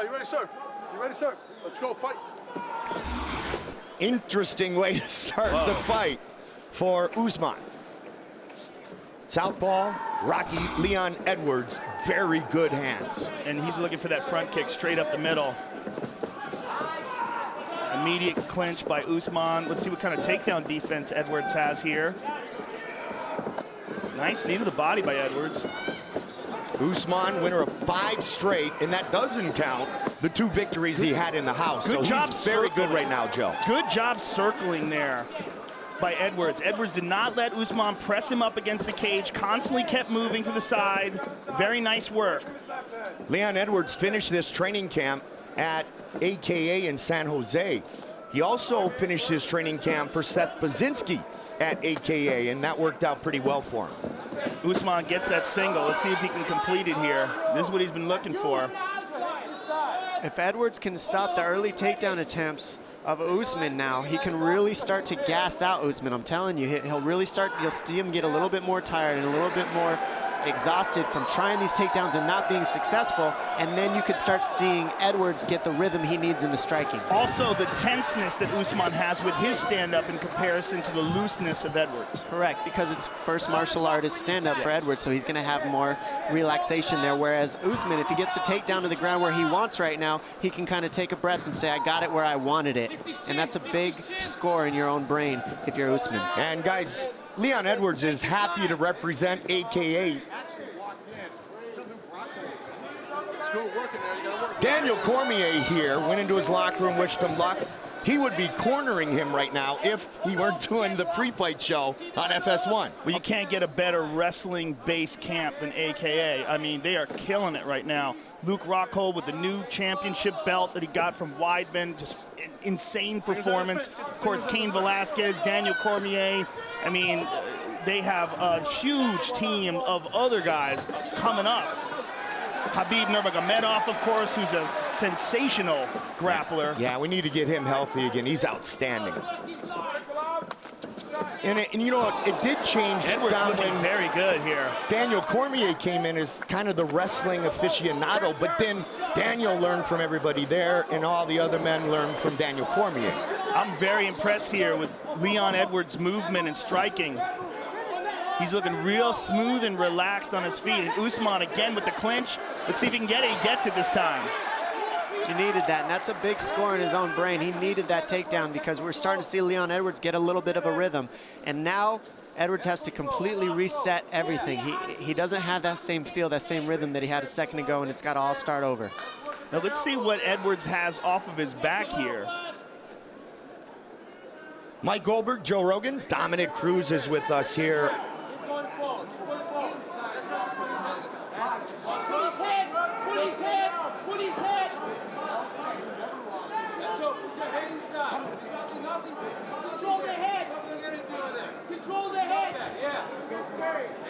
You ready, sir? You ready, sir? Let's go fight. Interesting way to start the fight for Usman. Southpaw, Rocky Leon Edwards, very good hands. And he's looking for that front kick straight up the middle. Immediate clinch by Usman. Let's see what kind of takedown defense Edwards has here. Nice knee to the body by Edwards. Usman, winner of 5 straight, and that doesn't count the 2 victories he had in the house. Good job, he's very good right now, Joe. Good job circling there by Edwards. Edwards did not let Usman press him up against the cage, constantly kept moving to the side. Very nice work. Leon Edwards finished this training camp at AKA in San Jose. He also finished his training camp for Seth Baczynski at AKA, and that worked out pretty well for him. Usman gets that single. Let's see if he can complete it here. This is what he's been looking for. If Edwards can stop the early takedown attempts of Usman now, he can really start to gas out Usman. I'm telling you, he'll really start, you'll see him get a little bit more tired and a little bit more exhausted from trying these takedowns and not being successful, and then you could start seeing Edwards get the rhythm he needs in the striking. Also, the tenseness that Usman has with his stand-up in comparison to the looseness of Edwards. Correct, because it's first martial artist stand-up for Edwards, so he's going to have more relaxation there, whereas Usman, if he gets the takedown to the ground where he wants right now, he can kind of take a breath and say, I got it where I wanted it, and that's a big score in your own brain if you're Usman. And guys, Leon Edwards is happy to represent AKA. Daniel Cormier here went into his locker room, wished him luck. He would be cornering him right now if he weren't doing the pre-fight show on FS1. Well, you can't get a better wrestling-based camp than AKA. I mean, they are killing it right now. Luke Rockhold with the new championship belt that he got from Weidman, just insane performance. Of course, Cain Velasquez, Daniel Cormier. I mean, they have a huge team of other guys coming up. Habib Nurmagomedov, of course, who's a sensational grappler. Yeah, we need to get him healthy again. He's outstanding. And you know what? It did change. Edwards looking very good here. Daniel Cormier came in as kind of the wrestling aficionado, but then Daniel learned from everybody there, and all the other men learned from Daniel Cormier. I'm very impressed here with Leon Edwards' movement and striking. He's looking real smooth and relaxed on his feet. And Usman again with the clinch. Let's see if he can get it. He gets it this time. He needed that, and that's a big score in his own brain. He needed that takedown because we're starting to see Leon Edwards get a little bit of a rhythm. And now Edwards has to completely reset everything. He doesn't have that same feel, that same rhythm that he had a second ago, and it's got to all start over. Now let's see what Edwards has off of his back here. Mike Goldberg, Joe Rogan, Dominic Cruz is with us here.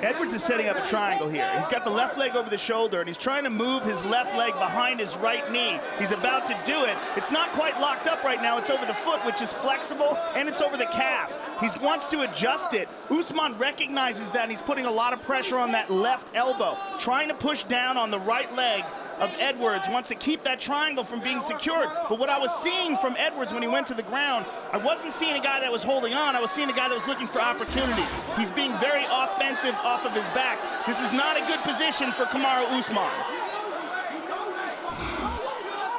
Edwards is setting up a triangle here. He's got the left leg over the shoulder, and he's trying to move his left leg behind his right knee. He's about to do it. It's not quite locked up right now. It's over the foot, which is flexible, and it's over the calf. He wants to adjust it. Usman recognizes that, and he's putting a lot of pressure on that left elbow, trying to push down on the right leg of Edwards, wants to keep that triangle from being secured. But what I was seeing from Edwards when he went to the ground, I wasn't seeing a guy that was holding on. I was seeing a guy that was looking for opportunities. He's being very offensive off of his back. This is not a good position for Kamaru Usman.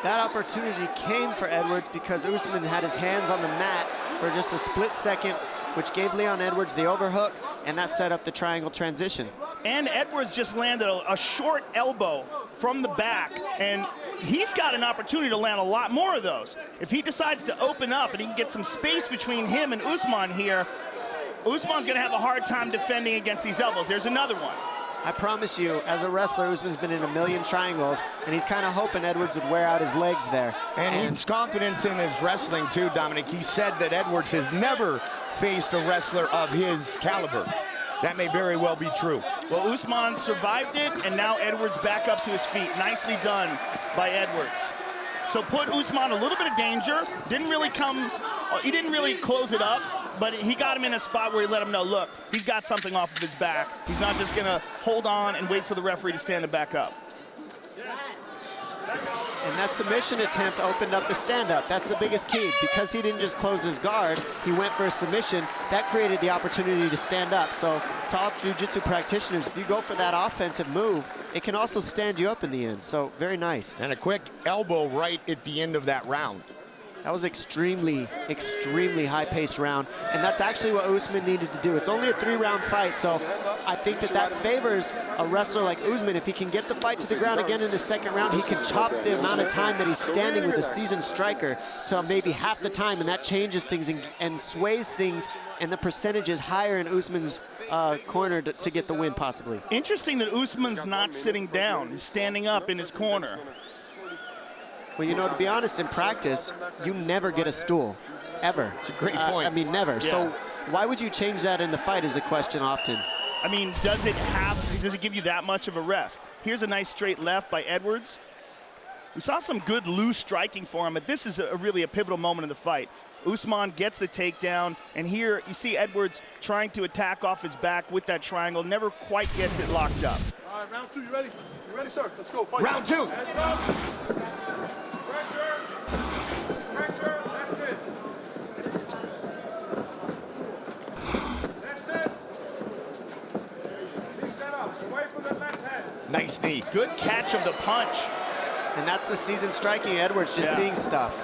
That opportunity came for Edwards because Usman had his hands on the mat for just a split second, which gave Leon Edwards the overhook, and that set up the triangle transition. And Edwards just landed a short elbow from the back, and he's got an opportunity to land a lot more of those. If he decides to open up and he can get some space between him and Usman here, Usman's gonna have a hard time defending against these elbows. There's another one. I promise you, as a wrestler, Usman's been in a million triangles, and he's kind of hoping Edwards would wear out his legs there. And he's confidence in his wrestling too, Dominic. He said that Edwards has never faced a wrestler of his caliber. That may very well be true. Well, Usman survived it, and now Edwards back up to his feet. Nicely done by Edwards. So put Usman a little bit of danger. Didn't really come, he didn't really close it up, but he got him in a spot where he let him know, look, he's got something off of his back. He's not just gonna hold on and wait for the referee to stand him back up. And that submission attempt opened up the stand-up. That's the biggest key. Because he didn't just close his guard, he went for a submission. That created the opportunity to stand up. So to all jiu-jitsu practitioners, if you go for that offensive move, it can also stand you up in the end. So very nice. And a quick elbow right at the end of that round. That was extremely high-paced round, and that's actually what Usman needed to do. It's only a 3-round fight, so I think that favors a wrestler like Usman. If he can get the fight to the ground again in the second round, he can chop the amount of time that he's standing with a seasoned striker to maybe half the time, and that changes things and sways things, and the percentage is higher in Usman's corner to get the win, possibly. Interesting that Usman's not sitting down. He's standing up in his corner. Well, you know, to be honest, in practice, you never get a stool, ever. It's a great point. I mean, never. Yeah. So why would you change that in the fight is a question often. I mean, does it give you that much of a rest? Here's a nice straight left by Edwards. We saw some good loose striking for him, but this is really a pivotal moment in the fight. Usman gets the takedown, and here you see Edwards trying to attack off his back with that triangle, never quite gets it locked up. All right, round 2, you ready? You ready, sir? Let's go, fight. Round 2. Pressure, that's it. That's it. Please stand up, away from the left hand. Nice knee. Good catch of the punch. And that's the seasoned striking Edwards, just seeing stuff.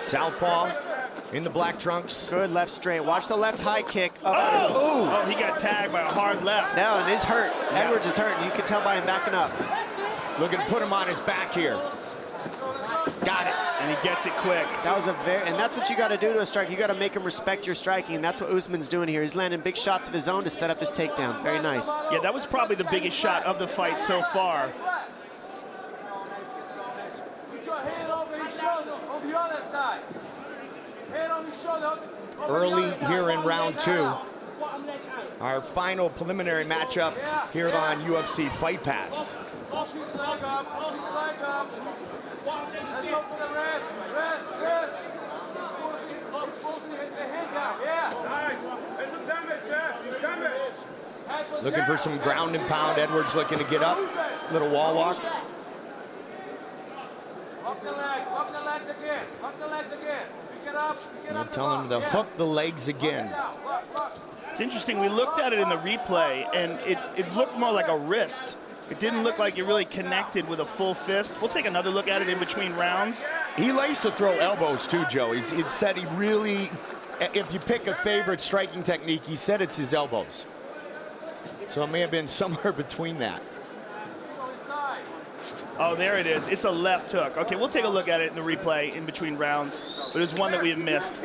Southpaw in the black trunks. Good left straight. Watch the left high kick. Oh, he got tagged by a hard left. No, and he's hurt. Edwards is hurt, and you can tell by him backing up. Looking to put him on his back here. Got it. And he gets it quick. That was and that's what you got to do to a strike. You got to make him respect your striking, and that's what Usman's doing here. He's landing big shots of his own to set up his takedowns. Very nice. Yeah, that was probably the biggest shot of the fight so far. Put your hand over his shoulder on the other side. Hand on his shoulder. Over Early the other side. here in round 2. Now. Our final preliminary matchup here on UFC Fight Pass. Push his leg up. Push his leg up. Let's go for the rest. Rest. He's supposed to hit the hand down. Yeah. Nice. There's some damage, yeah? Damage. Looking for some ground and pound. Edwards looking to get up. Little wall walk. Up the legs again. Up the legs again. Pick it up. I'm telling him to hook the legs again. It's interesting, we looked at it in the replay, and it looked more like a wrist. It didn't look like it really connected with a full fist. We'll take another look at it in between rounds. He likes to throw elbows too, Joe. He said he really, if you pick a favorite striking technique, he said it's his elbows. So it may have been somewhere between that. Oh, there it is. It's a left hook. Okay, we'll take a look at it in the replay in between rounds, but it's one that we have missed.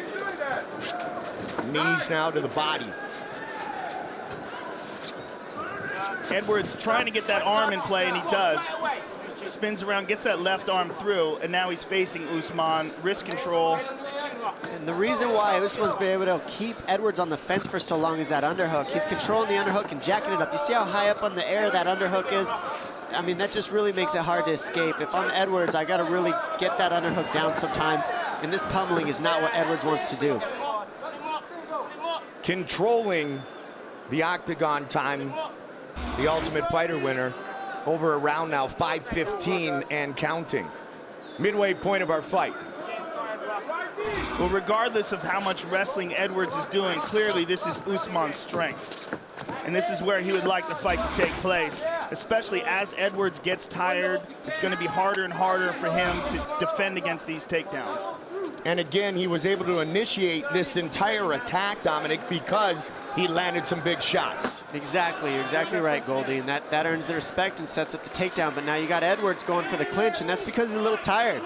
Knees now to the body. Edwards trying to get that arm in play, and he does. Spins around, gets that left arm through, and now he's facing Usman. Wrist control. And the reason why Usman's been able to keep Edwards on the fence for so long is that underhook. He's controlling the underhook and jacking it up. You see how high up on the air that underhook is? I mean, that just really makes it hard to escape. If I'm Edwards, I got to really get that underhook down sometime. And this pummeling is not what Edwards wants to do. Controlling the octagon time, the Ultimate Fighter winner, over a round now, 5:15 and counting. Midway point of our fight. Well, regardless of how much wrestling Edwards is doing, clearly this is Usman's strength. And this is where he would like the fight to take place, especially as Edwards gets tired. It's going to be harder and harder for him to defend against these takedowns. And again, he was able to initiate this entire attack, Dominic, because he landed some big shots. Exactly, you're exactly right, Goldie. And that earns the respect and sets up the takedown. But now you got Edwards going for the clinch, and that's because he's a little tired.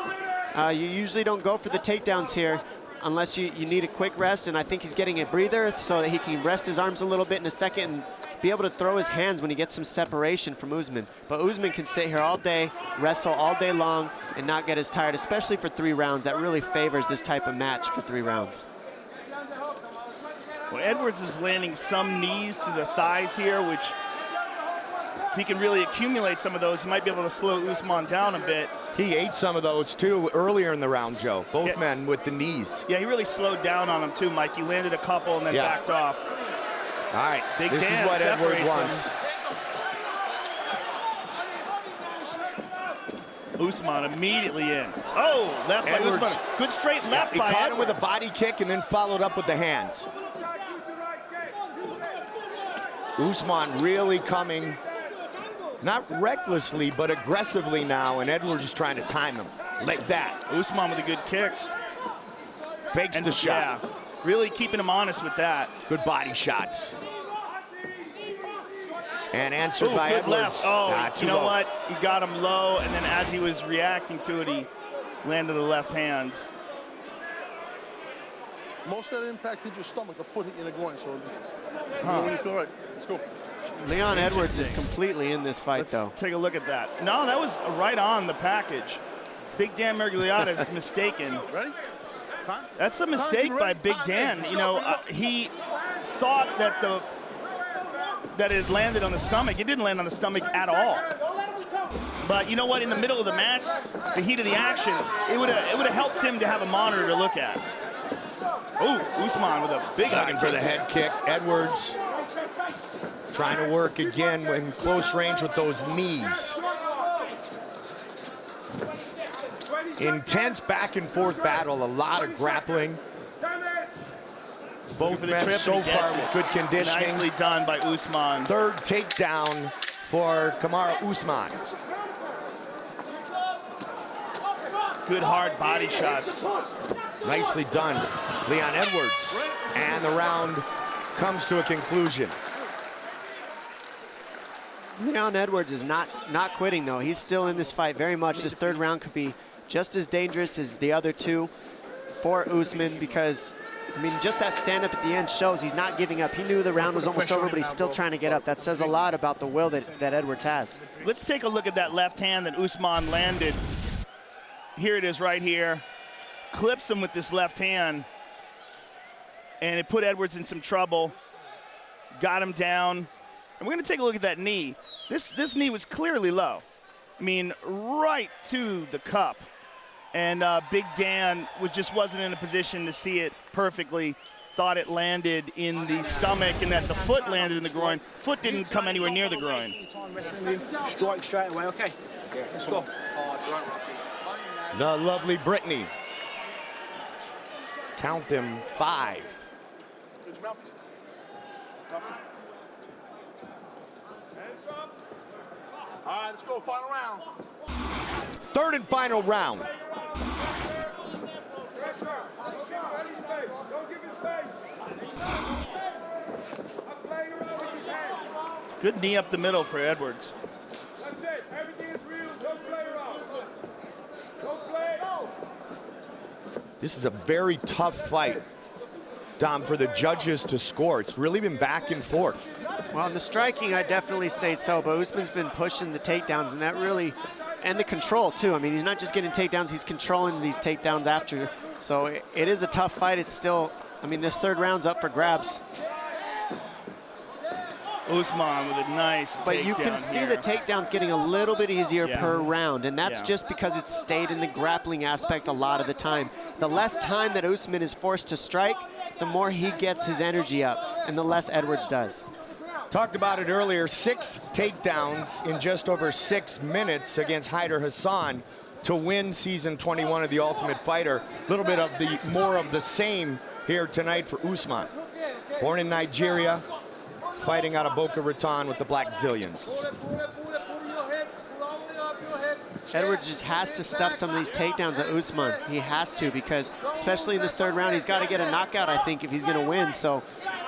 You usually don't go for the takedowns here unless you need a quick rest, and I think he's getting a breather so that he can rest his arms a little bit in a second and be able to throw his hands when he gets some separation from Usman. But Usman can sit here all day, wrestle all day long, and not get as tired, especially for 3 rounds. That really favors this type of match for 3 rounds. Well, Edwards is landing some knees to the thighs here, which if he can really accumulate some of those, he might be able to slow Usman down a bit. He ate some of those too earlier in the round, Joe. Both men with the knees. Yeah, he really slowed down on him too, Mike. He landed a couple and then backed off. All right, Big this Dan is what Edwards separates wants. Usman immediately in. Oh, left Edwards. by Usman. Good straight left He by caught him with a Edwards. body kick and then followed up with the hands. Usman really coming, not recklessly, but aggressively now, and Edwards is trying to time him like that. Usman with a good kick. Fakes the shot. Yeah, really keeping him honest with that. Good body shots. And answered Ooh, by good Edwards. left. Oh, Too you know low. what? He got him low, and then as he was reacting to it, he landed the left hand. Most of that impact hit your stomach, the foot hit you in the groin, so you feel right. Let's go. Leon Edwards is completely in this fight, Let's though. take a look at that. No, that was right on the package. Big Dan Miragliotta is mistaken. Ready? Time? That's a mistake by Big Dan. You know, he thought that it had landed on the stomach. It didn't land on the stomach at all. But you know what? In the middle of the match, the heat of the action, it would have helped him to have a monitor to look at. Oh, Usman with a big Looking eye for the kick. head kick. Edwards trying to work again in close range with those knees. Intense back and forth battle, a lot of grappling. Both For the men trip, so and he far gets with it. good conditioning. Nicely done by Usman. Third takedown for Kamaru Usman. Good hard body shots. Nicely done, Leon Edwards. And the round comes to a conclusion. Leon Edwards is not quitting, though. He's still in this fight very much. This third round could be just as dangerous as the other two for Usman because, I mean, just that stand-up at the end shows he's not giving up. He knew the round was almost over, but he's still trying to get up. That says a lot about the will that Edwards has. Let's take a look at that left hand that Usman landed. Here it is right here. Clips him with this left hand. And it put Edwards in some trouble. Got him down. And we're going to take a look at that knee. This knee was clearly low. I mean, right to the cup. And Big Dan wasn't in a position to see it perfectly. Thought it landed in the stomach and that the foot landed in the groin. Foot didn't come anywhere near the groin. Strike straight away, okay? Let's go. The lovely Brittany. Count them 5. All right, let's go. Final round. Third and final round. Good knee up the middle for Edwards. That's it. Everything is real. Don't play around. Don't play. This is a very tough fight, Dom, for the judges to score. It's really been back and forth. Well, in the striking, I definitely say so, but Usman's been pushing the takedowns, and that really, and the control, too. I mean, he's not just getting takedowns, he's controlling these takedowns after. So it is a tough fight. It's still, I mean, this third round's up for grabs. Usman with a nice But you can see the takedowns getting a little bit easier Yeah. per round, and that's Yeah. just because it's stayed in the grappling aspect a lot of the time. The less time that Usman is forced to strike, the more he gets his energy up, and the less Edwards does. Talked about it earlier, 6 takedowns in just over 6 minutes against Haider Hassan to win season 21 of The Ultimate Fighter. A little bit of the more of the same here tonight for Usman. Born in Nigeria, fighting out of Boca Raton with the Black Zillions. Edwards just has to stuff some of these takedowns at Usman. He has to, because especially in this third round, he's got to get a knockout, I think, if he's going to win. So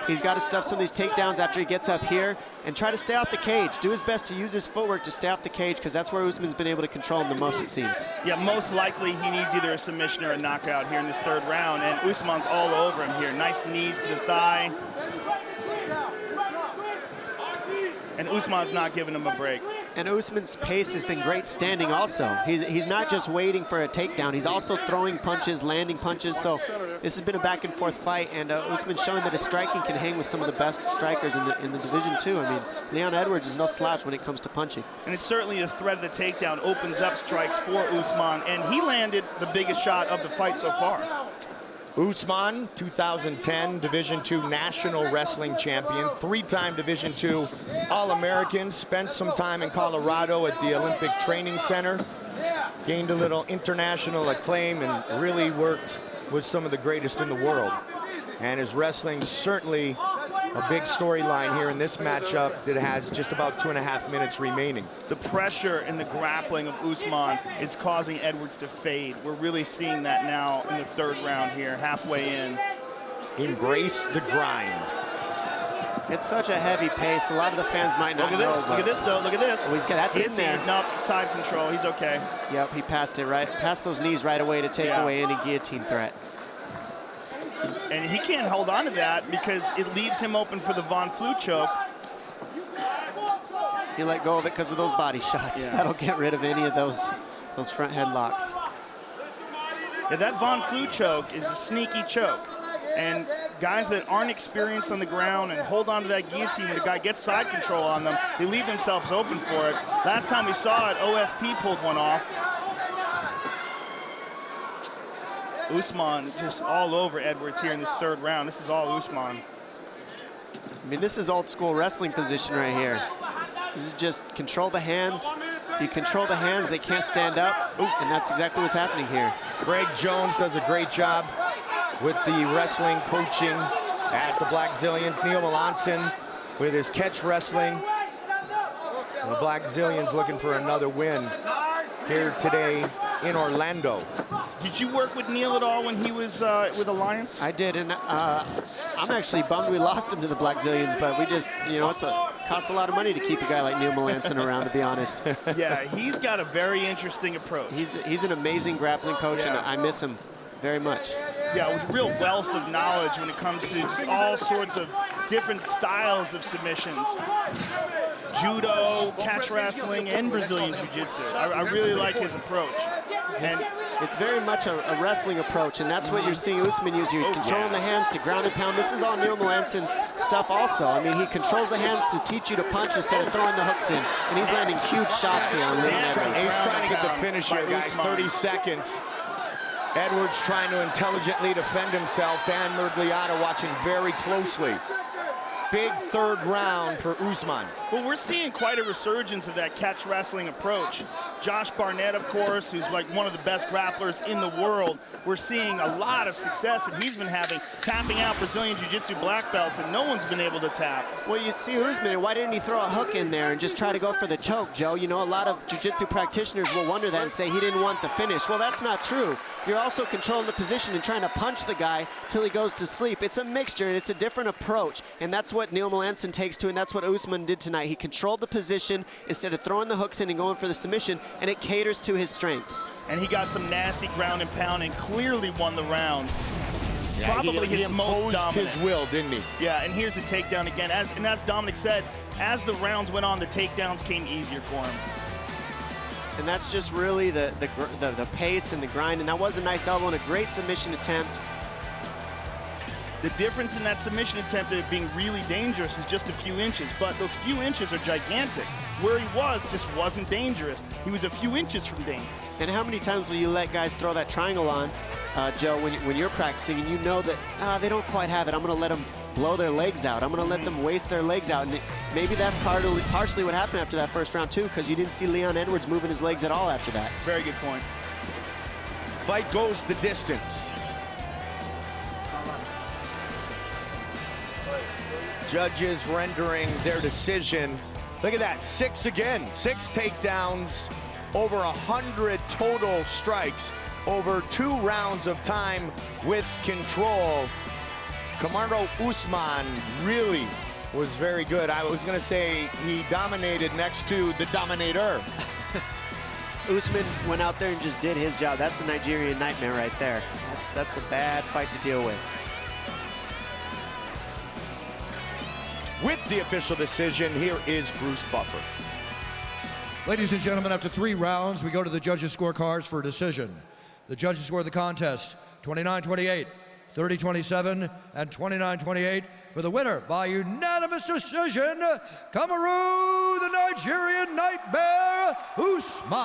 he's got to stuff some of these takedowns after he gets up here and try to stay off the cage. Do his best to use his footwork to stay off the cage, because that's where Usman's been able to control him the most, it seems. Yeah, most likely he needs either a submission or a knockout here in this third round, and Usman's all over him here. Nice knees to the thigh. And Usman's not giving him a break. And Usman's pace has been great standing also. He's not just waiting for a takedown. He's also throwing punches, landing punches. So this has been a back and forth fight, and Usman's showing that his striking can hang with some of the best strikers in the division too. I mean, Leon Edwards is no slouch when it comes to punching. And it's certainly the threat of the takedown opens up strikes for Usman, and he landed the biggest shot of the fight so far. Usman, 2010 Division II National Wrestling Champion, 3-time Division II All-American, spent some time in Colorado at the Olympic Training Center, gained a little international acclaim and really worked with some of the greatest in the world. And his wrestling certainly a big storyline here in this matchup that has just about 2.5 minutes remaining. The pressure and the grappling of Usman is causing Edwards to fade. We're really seeing that now in the third round here, halfway in. Embrace the grind. It's such a heavy pace. A lot of the fans might not know. Look at this, though. Look at this. Oh, that's in there. No, side control. He's okay. Yep, he passed it right. Passed those knees right away to take away any guillotine threat. And he can't hold on to that because it leaves him open for the Von Flue choke. He let go of it because of those body shots. Yeah. That'll get rid of any of those front headlocks. Yeah, that Von Flue choke is a sneaky choke. And guys that aren't experienced on the ground and hold on to that guillotine when a guy gets side control on them, they leave themselves open for it. Last time we saw it, OSP pulled one off. Usman just all over Edwards here in this third round. This is all Usman. I mean, this is old school wrestling position right here. This is just control the hands. If you control the hands, they can't stand up. And that's exactly what's happening here. Greg Jones does a great job with the wrestling coaching at the Black Zillions. Neil Melanson with his catch wrestling. The Black Zillions looking for another win here today in Orlando. Did you work with Neil at all when he was with Alliance? I did, and I'm actually bummed we lost him to the Black Zillions, but we just, you know, costs a lot of money to keep a guy like Neil Melanson around, to be honest. Yeah, he's got a very interesting approach. He's an amazing grappling coach, and I miss him very much. Yeah, with real wealth of knowledge when it comes to just all sorts of different styles of submissions. Judo, catch wrestling, and Brazilian Jiu-Jitsu. I really like his approach. It's very much a wrestling approach, and that's what you're seeing Usman use here. He's controlling the hands to ground and pound. This is all Neil Melanson stuff also. I mean, he controls the hands to teach you to punch instead of throwing the hooks in, and he's landing huge shots here on Leon Edwards. He's trying to get the finish here, guys. 30 seconds. Edwards trying to intelligently defend himself. Dan Miragliotta watching very closely. Big third round for Usman. Well, we're seeing quite a resurgence of that catch wrestling approach. Josh Barnett, of course, who's like one of the best grapplers in the world. We're seeing a lot of success that he's been having, tapping out Brazilian Jiu-Jitsu black belts, and no one's been able to tap. Well, you see Usman, and why didn't he throw a hook in there and just try to go for the choke, Joe? You know, a lot of Jiu-Jitsu practitioners will wonder that and say he didn't want the finish. Well, that's not true. You're also controlling the position and trying to punch the guy till he goes to sleep. It's a mixture, and it's a different approach, and that's what Neil Melanson takes to, and that's what Usman did tonight. He controlled the position instead of throwing the hooks in and going for the submission, and it caters to his strengths. And he got some nasty ground and pound and clearly won the round. Yeah, Probably he his most imposed dominant. his will, didn't he? Yeah, and here's the takedown again. As Dominic said, as the rounds went on, the takedowns came easier for him. And that's just really the pace and the grind, and that was a nice elbow and a great submission attempt. The difference in that submission attempt at being really dangerous is just a few inches, but those few inches are gigantic. Where he was just wasn't dangerous. He was a few inches from dangerous. And how many times will you let guys throw that triangle on, Joe, when you're practicing and you know that they don't quite have it? I'm going to let them blow their legs out. I'm going to let them waste their legs out. And maybe that's partially what happened after that first round, too, because you didn't see Leon Edwards moving his legs at all after that. Very good point. Fight goes the distance. Judges rendering their decision. Look at that, 6 again. 6 takedowns, over 100 total strikes, over 2 rounds of time with control. Kamaru Usman really was very good. I was gonna say he dominated next to the Dominator. Usman went out there and just did his job. That's the Nigerian nightmare right there. That's a bad fight to deal with. With the official decision, here is Bruce Buffer. Ladies and gentlemen, after 3 rounds, we go to the judges' scorecards for a decision. The judges score the contest 29-28, 30-27, and 29-28 for the winner by unanimous decision, Kamaru, the Nigerian Nightmare, Usman.